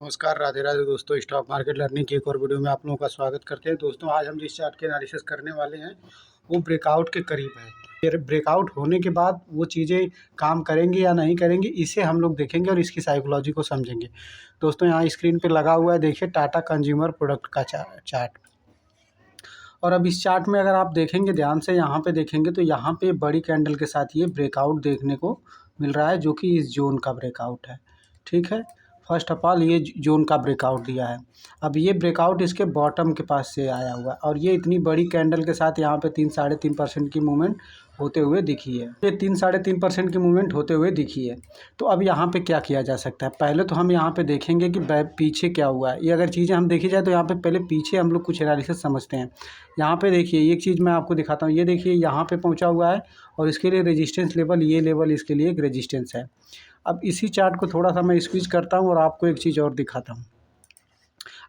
नमस्कार, राधे राधे दोस्तों। Stock market learning की एक और वीडियो में आप लोगों का स्वागत करते हैं। दोस्तों, आज हम जिस चार्ट के एनालिसिस करने वाले हैं वो ब्रेकआउट के करीब है। फिर ब्रेकआउट होने के बाद वो चीज़ें काम करेंगी या नहीं करेंगी, इसे हम लोग देखेंगे और इसकी साइकोलॉजी को समझेंगे। दोस्तों, यहाँ स्क्रीन पे लगा हुआ है, देखिए टाटा कंज्यूमर प्रोडक्ट का चार्ट। और अब इस चार्ट में अगर आप देखेंगे ध्यान से, यहाँ पे देखेंगे तो यहाँ पे बड़ी कैंडल के साथ ये ब्रेकआउट देखने को मिल रहा है, जो कि इस जोन का ब्रेकआउट है। ठीक है, फर्स्ट ऑफ ऑल ये जोन का ब्रेकआउट दिया है। अब ये ब्रेकआउट इसके बॉटम के पास से आया हुआ है और ये इतनी बड़ी कैंडल के साथ यहाँ पे 3-3.5% की मूवमेंट होते हुए दिखी है। ये 3-3.5% की मूवमेंट होते हुए दिखी है। तो अब यहाँ पे क्या किया जा सकता है? पहले तो हम यहाँ पे देखेंगे कि पीछे क्या हुआ है। ये अगर चीज़ें हम देखी जाए तो यहाँ पे पहले पीछे हम लोग कुछ एनालिसिस समझते हैं। यहाँ पे देखिए एक चीज़ मैं आपको दिखाता हूँ। ये देखिए यहाँ पे पहुँचा हुआ है और इसके लिए रेजिस्टेंस लेवल, ये लेवल इसके लिए एक रेजिस्टेंस है। अब इसी चार्ट को थोड़ा सा मैं स्क्वीज करता हूँ और आपको एक चीज़ और दिखाता हूँ।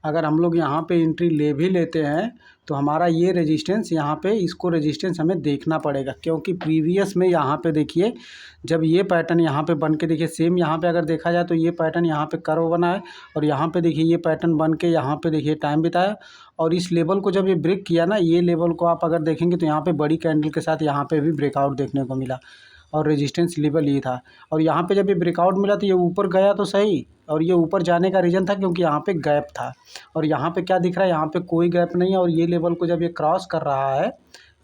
अगर हम लोग यहाँ पे एंट्री ले भी लेते हैं तो हमारा ये रेजिस्टेंस यहाँ पे, इसको रेजिस्टेंस हमें देखना पड़ेगा, क्योंकि प्रीवियस में यहाँ पे देखिए जब ये पैटर्न यहाँ पे बन के, देखिए सेम यहाँ पे अगर देखा जाए तो ये पैटर्न यहाँ पे कर्व बना है और यहाँ पे देखिए ये पैटर्न बन के यहाँ पे देखिए टाइम बिताया और इस लेवल को जब ये ब्रेक किया ना, ये लेवल को आप अगर देखेंगे तो यहाँ पे बड़ी कैंडल के साथ यहाँ पे भी ब्रेकआउट देखने को मिला और रेजिस्टेंस लेवल ये था। और यहाँ पे जब ये ब्रेकआउट मिला तो ये ऊपर गया तो सही, और ये ऊपर जाने का रीज़न था क्योंकि यहाँ पे गैप था। और यहाँ पे क्या दिख रहा है, यहाँ पे कोई गैप नहीं है और ये लेवल को जब ये क्रॉस कर रहा है,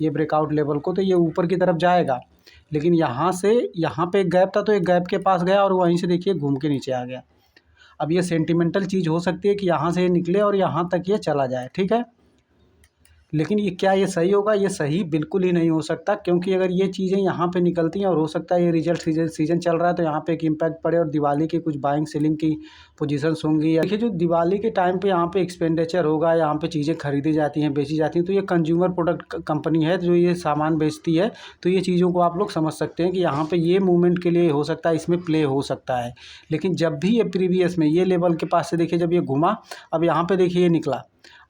ये ब्रेकआउट लेवल को, तो ये ऊपर की तरफ जाएगा। लेकिन यहाँ से यहाँ पे एक गैप था तो एक गैप के पास गया और वहीं से देखिए घूम के नीचे आ गया। अब ये सेंटिमेंटल चीज़ हो सकती है कि यहाँ से ये निकले और यहाँ तक ये चला जाए, ठीक है। लेकिन ये क्या ये सही होगा? ये सही बिल्कुल ही नहीं हो सकता, क्योंकि अगर ये चीज़ें यहाँ पे निकलती हैं और हो सकता है ये रिजल्ट सीजन चल रहा है तो यहाँ पे एक इम्पैक्ट पड़े और दिवाली की कुछ बाइंग सेलिंग की पोजीशंस होंगी। या देखिए जो दिवाली के टाइम पे यहाँ पे एक्सपेंडिचर होगा, यहाँ पे चीज़ें खरीदी जाती हैं, बेची जाती हैं, तो ये कंज्यूमर प्रोडक्ट कंपनी है जो ये सामान बेचती है। तो ये चीज़ों को आप लोग समझ सकते हैं कि यहाँ पे ये मूवमेंट के लिए हो सकता है, इसमें प्ले हो सकता है। लेकिन जब भी ये प्रीवियस में ये लेवल के पास से देखिए जब ये घुमा, अब यहाँ पे देखिए ये निकला,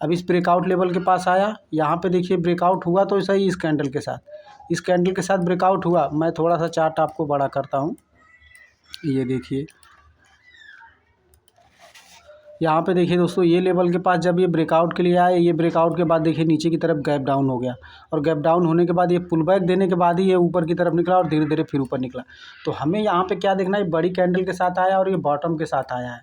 अब इस ब्रेकआउट लेवल के पास आया, यहाँ पे देखिए ब्रेकआउट हुआ तो सही, इस कैंडल के साथ, इस कैंडल के साथ ब्रेकआउट हुआ। मैं थोड़ा सा चार्ट आपको बड़ा करता हूँ, ये देखिए यहाँ पे देखिए दोस्तों, ये लेवल के पास जब ये ब्रेकआउट के लिए आए, ये ब्रेकआउट के बाद देखिए नीचे की तरफ गैप डाउन हो गया और गैप डाउन होने के बाद ये पुल बैक देने के बाद ही ये ऊपर की तरफ निकला और धीरे धीरे फिर ऊपर निकला। तो हमें यहाँ पे क्या देखना है, बड़ी कैंडल के साथ आया और ये बॉटम के साथ आया है।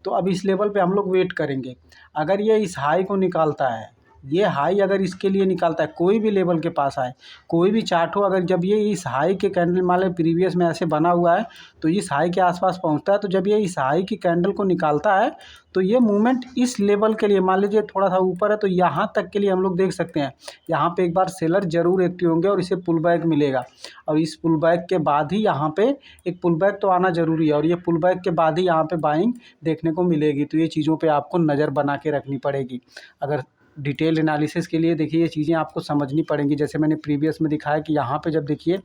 तो अब इस लेवल पे हम लोग वेट करेंगे। अगर ये इस हाई को निकालता है, ये हाई अगर इसके लिए निकालता है, कोई भी लेवल के पास आए, कोई भी चार्ट हो, अगर जब ये इस हाई के कैंडल मान लें प्रीवियस में ऐसे बना हुआ है तो इस हाई के आसपास पहुंचता है, तो जब ये इस हाई की कैंडल को निकालता है तो ये मूवमेंट इस लेवल के लिए, मान लीजिए थोड़ा सा ऊपर है तो यहाँ तक के लिए हम लोग देख सकते हैं। यहाँ पे एक बार सेलर जरूर एक्टिव होंगे और इसे पुल बैक मिलेगा और इस पुल बैक के बाद ही यहाँ पे एक पुल बैक तो आना जरूरी है और ये पुल बैक के बाद ही यहाँ पे बाइंग देखने को मिलेगी। तो ये चीज़ों पे आपको नज़र बना के रखनी पड़ेगी। अगर डिटेल एनालिसिस के लिए देखिए ये चीज़ें आपको समझनी पड़ेंगी। जैसे मैंने प्रीवियस में दिखाया कि यहाँ पे जब देखिए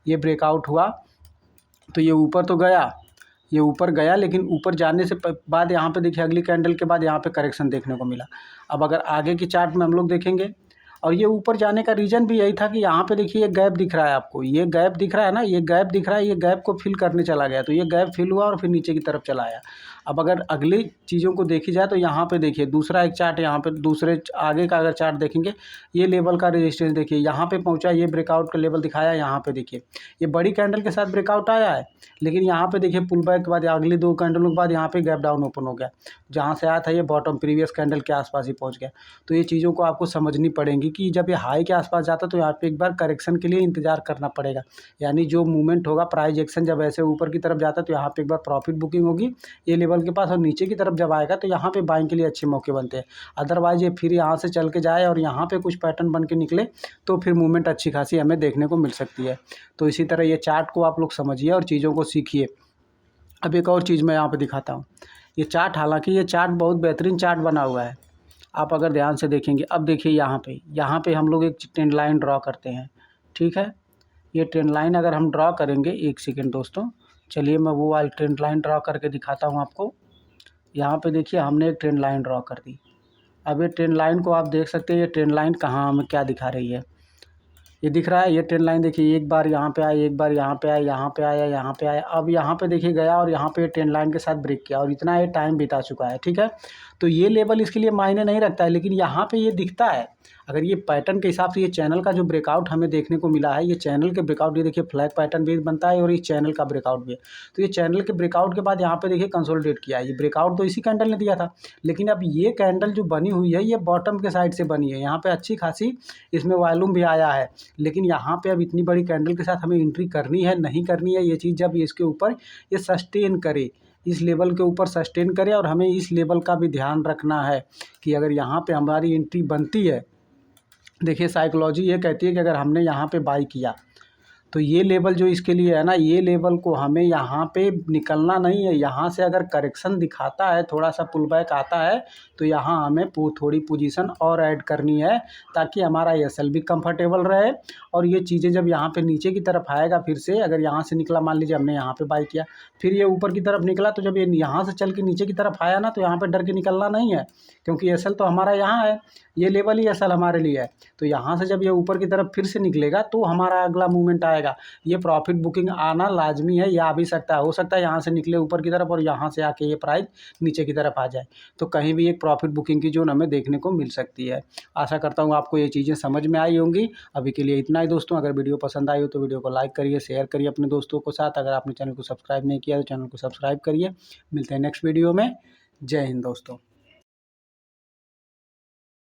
ये ब्रेकआउट हुआ तो ये ऊपर तो गया, ये ऊपर गया, लेकिन ऊपर जाने से बाद यहाँ पे देखिए अगली कैंडल के बाद यहाँ पे करेक्शन देखने को मिला। अब अगर आगे की चार्ट में हम लोग देखेंगे, और ये ऊपर जाने का रीज़न भी यही था कि यहाँ पे देखिए ये गैप दिख रहा है आपको, ये गैप दिख रहा है ना, ये गैप दिख रहा है, ये गैप को फिल करने चला गया, तो ये गैप फिल हुआ और फिर नीचे की तरफ चला आया। अब अगर अगली चीज़ों को देखी जाए तो यहाँ पे देखिए दूसरा एक चार्ट, यहाँ पे दूसरे आगे का अगर चार्ट देखेंगे, ये लेवल का रेजिस्टेंस देखिए यहाँ पे पहुँचा, ये ब्रेकआउट का लेवल दिखाया, यहाँ पे देखिए ये बड़ी कैंडल के साथ ब्रेकआउट आया है, लेकिन यहाँ पे देखिए पुल बैक के बाद अगली दो कैंडलों के बाद यहाँ पे गैप डाउन ओपन हो गया, जहाँ से आया था ये बॉटम प्रीवियस कैंडल के आसपास ही पहुँच गया। तो ये चीज़ों को आपको समझनी पड़ेंगी कि जब ये हाई के आसपास जाता तो यहाँ पे एक बार करेक्शन के लिए इंतजार करना पड़ेगा। यानी जो मूवमेंट होगा, प्राइस एक्शन जब ऐसे ऊपर की तरफ जाता है तो यहाँ पे एक बार प्रॉफिट बुकिंग होगी ये लेवल के पास, और नीचे की तरफ जब आएगा तो यहाँ पे बाइंग के लिए अच्छे मौके बनते हैं। अदरवाइज ये फिर यहाँ से चल के जाए और यहाँ पे कुछ पैटर्न बन के निकले तो फिर मूवमेंट अच्छी खासी हमें देखने को मिल सकती है। तो इसी तरह ये चार्ट को आप लोग समझिए और चीज़ों को सीखिए। अब एक और चीज़ मैं यहाँ पे दिखाता हूँ। ये चार्ट, हालांकि ये चार्ट बहुत बेहतरीन चार्ट बना हुआ है, आप अगर ध्यान से देखेंगे। अब देखिए यहाँ पे हम लोग एक ट्रेंड लाइन ड्रॉ करते हैं, ठीक है। ये ट्रेंड लाइन अगर हम ड्रॉ करेंगे, एक सेकेंड दोस्तों, चलिए मैं वो वाली ट्रेंड लाइन ड्रॉ करके दिखाता हूँ आपको। यहाँ पे देखिए हमने एक ट्रेंड लाइन ड्रॉ कर दी। अब ये ट्रेंड लाइन को आप देख सकते हैं, ये ट्रेंड लाइन कहाँ हमें क्या दिखा रही है। ये दिख रहा है, ये ट्रेंड लाइन देखिए, एक बार यहाँ पे आया, एक बार यहाँ पे आया, यहाँ पे आया, यहाँ पे आया, अब यहाँ पे देखिए गया और यहाँ पे ट्रेंड लाइन के साथ ब्रेक किया और इतना ये टाइम बिता चुका है, ठीक है। तो ये लेवल इसके लिए मायने नहीं रखता है, लेकिन यहाँ पे ये दिखता है। अगर ये पैटर्न के हिसाब से ये चैनल का जो ब्रेकआउट हमें देखने को मिला है, ये चैनल के ब्रेकआउट, ये देखिए फ्लैग पैटर्न भी बनता है और ये चैनल का ब्रेकआउट भी है। तो ये चैनल के ब्रेकआउट के बाद यहाँ पे देखिए कंसोलिडेट किया है, ये ब्रेकआउट तो इसी कैंडल ने दिया था, लेकिन अब ये कैंडल जो बनी हुई है ये बॉटम के साइड से बनी है, यहाँ पे अच्छी खासी इसमें वॉल्यूम भी आया है, लेकिन यहाँ पे अब इतनी बड़ी कैंडल के साथ हमें एंट्री करनी है नहीं करनी है, ये चीज़ जब इसके ऊपर ये सस्टेन करे, इस लेवल के ऊपर सस्टेन करे, और हमें इस लेवल का भी ध्यान रखना है कि अगर यहाँ पे हमारी एंट्री बनती है, देखिए साइकोलॉजी ये कहती है कि अगर हमने यहाँ पे बाई किया तो ये लेवल जो इसके लिए है ना, ये लेवल को हमें यहाँ पे निकलना नहीं है। यहाँ से अगर करेक्शन दिखाता है, थोड़ा सा पुल बैक आता है, तो यहाँ हमें थोड़ी पोजीशन और ऐड करनी है ताकि हमारा एसएल भी कंफर्टेबल रहे। और ये चीज़ें जब यहाँ पे नीचे की तरफ आएगा, फिर से अगर यहाँ से निकला, मान लीजिए हमने यहाँ पे बाई किया, फिर ये ऊपर की तरफ निकला, तो जब ये यहाँ से चल के नीचे की तरफ आया ना, तो यहाँ पर डर के निकलना नहीं है, क्योंकि एसएल तो हमारा यहाँ है, ये लेवल ही एसएल हमारे लिए है। तो यहाँ से जब ये ऊपर की तरफ फिर से निकलेगा तो हमारा अगला मूवमेंट आएगा। ये प्रॉफिट बुकिंग आना लाजमी है, ये आ भी सकता है, हो सकता है यहाँ से निकले ऊपर की तरफ और यहाँ से आके ये प्राइस नीचे की तरफ आ जाए, तो कहीं भी एक प्रॉफिट बुकिंग की जोन हमें देखने को मिल सकती है। आशा करता हूँ आपको ये चीज़ें समझ में आई होंगी। अभी के लिए इतना ही दोस्तों, अगर वीडियो पसंद आई हो तो वीडियो को लाइक करिए, शेयर करिए अपने दोस्तों के साथ। अगर आपने चैनल को सब्सक्राइब नहीं किया तो चैनल को सब्सक्राइब करिए। मिलते हैं नेक्स्ट वीडियो में। जय हिंद दोस्तों।